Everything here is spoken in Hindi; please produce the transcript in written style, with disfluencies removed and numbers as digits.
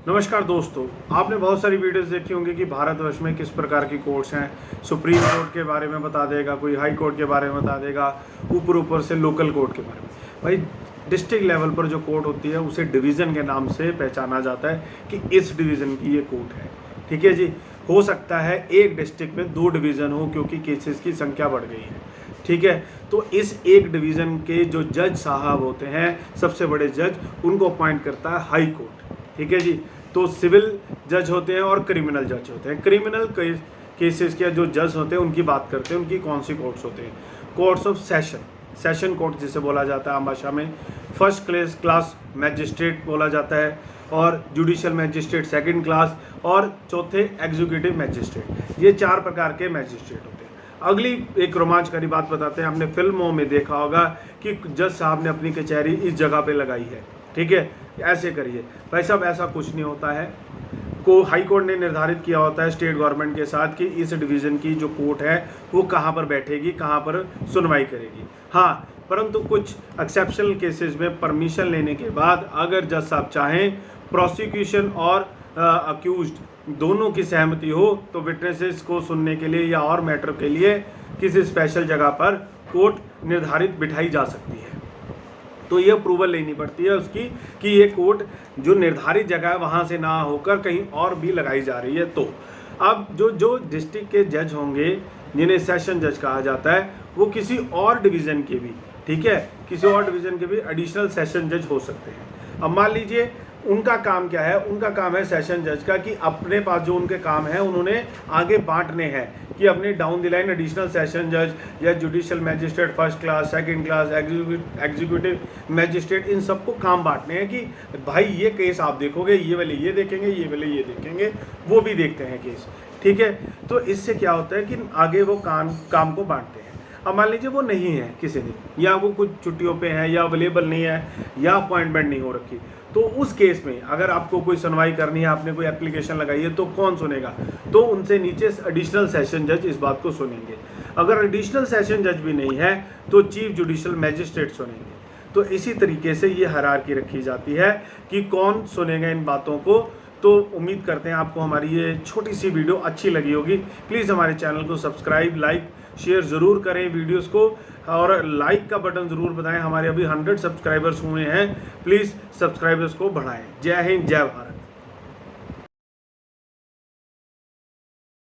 नमस्कार दोस्तों, आपने बहुत सारी वीडियोस देखी होंगी कि भारतवर्ष में किस प्रकार की कोर्ट्स हैं। सुप्रीम कोर्ट के बारे में बता देगा, कोई हाई कोर्ट के बारे में बता देगा, ऊपर से लोकल कोर्ट के बारे में। भाई डिस्ट्रिक्ट लेवल पर जो कोर्ट होती है उसे डिवीज़न के नाम से पहचाना जाता है कि इस डिवीज़न की ये कोर्ट है। ठीक है जी। हो सकता है एक डिस्ट्रिक्ट में 2 डिवीज़न हो क्योंकि केसेस की संख्या बढ़ गई है। ठीक है, तो इस एक डिवीज़न के जो जज साहब होते हैं, सबसे बड़े जज, उनको अपॉइंट करता है हाई कोर्ट। ठीक है जी। तो सिविल जज होते हैं और क्रिमिनल जज होते हैं। क्रिमिनल केसेस के जो जज होते हैं उनकी बात करते हैं, उनकी कौन सी कोर्ट्स होते हैं। कोर्ट्स ऑफ सेशन कोर्ट जिसे बोला जाता है आम भाषा में, फर्स्ट क्लास मैजिस्ट्रेट बोला जाता है, और जुडिशियल मैजिस्ट्रेट सेकंड क्लास, और चौथे एग्जीक्यूटिव मैजिस्ट्रेट। ये 4 प्रकार के मैजिस्ट्रेट होते हैं। अगली एक रोमांचकारी बात बताते हैं। हमने फिल्मों में देखा होगा कि जज साहब ने अपनी कचहरी इस जगह पे लगाई है। ठीक है, ऐसे करिए। भाई साहब ऐसा कुछ नहीं होता है। हाई कोर्ट ने निर्धारित किया होता है स्टेट गवर्नमेंट के साथ कि इस डिवीज़न की जो कोर्ट है वो कहाँ पर बैठेगी, कहाँ पर सुनवाई करेगी। हाँ, परंतु कुछ एक्सेप्शनल केसेस में परमिशन लेने के बाद अगर जज साहब चाहें, प्रोसिक्यूशन और अक्यूज्ड दोनों की सहमति हो, तो विटनेसेस को सुनने के लिए या और मैटर के लिए किसी स्पेशल जगह पर कोर्ट निर्धारित बिठाई जा सकती है। तो ये अप्रूवल लेनी पड़ती है उसकी कि ये कोर्ट जो निर्धारित जगह है वहाँ से ना होकर कहीं और भी लगाई जा रही है। तो अब जो डिस्ट्रिक्ट के जज होंगे, जिन्हें सेशन जज कहा जाता है, वो किसी और डिवीज़न के भी, ठीक है, किसी और डिवीज़न के भी एडिशनल सेशन जज हो सकते हैं। अब मान लीजिए उनका काम क्या है, उनका काम है सेशन जज का कि अपने पास जो उनके काम है उन्होंने आगे बांटने हैं कि अपने down the line additional session जज या judicial magistrate first class, second class, executive magistrate, इन सबको काम बांटने हैं कि भाई ये केस आप देखोगे, ये वाले ये देखेंगे, ये वाले ये देखेंगे, वो भी देखते हैं केस। ठीक है, तो इससे क्या होता है कि आगे वो काम को बांटते हैं। अब मान लीजिए वो नहीं है किसी दिन, या वो कुछ छुट्टियों पे है, या अवेलेबल नहीं है, या अपॉइंटमेंट नहीं हो रखी, तो उस केस में अगर आपको कोई सुनवाई करनी है, आपने कोई एप्लीकेशन लगाई है, तो कौन सुनेगा? तो उनसे नीचे एडिशनल सेशन जज इस बात को सुनेंगे। अगर एडिशनल सेशन जज भी नहीं है तो चीफ जुडिशियल मैजिस्ट्रेट सुनेंगे। तो इसी तरीके से ये हायरार्की रखी जाती है कि कौन सुनेगा इन बातों को। तो उम्मीद करते हैं आपको हमारी ये छोटी सी वीडियो अच्छी लगी होगी। प्लीज़ हमारे चैनल को सब्सक्राइब, लाइक, शेयर ज़रूर करें वीडियोस को, और लाइक का बटन ज़रूर बताएं। हमारे अभी 100 सब्सक्राइबर्स हुए हैं, प्लीज़ सब्सक्राइबर्स को बढ़ाएं। जय हिंद, जय भारत।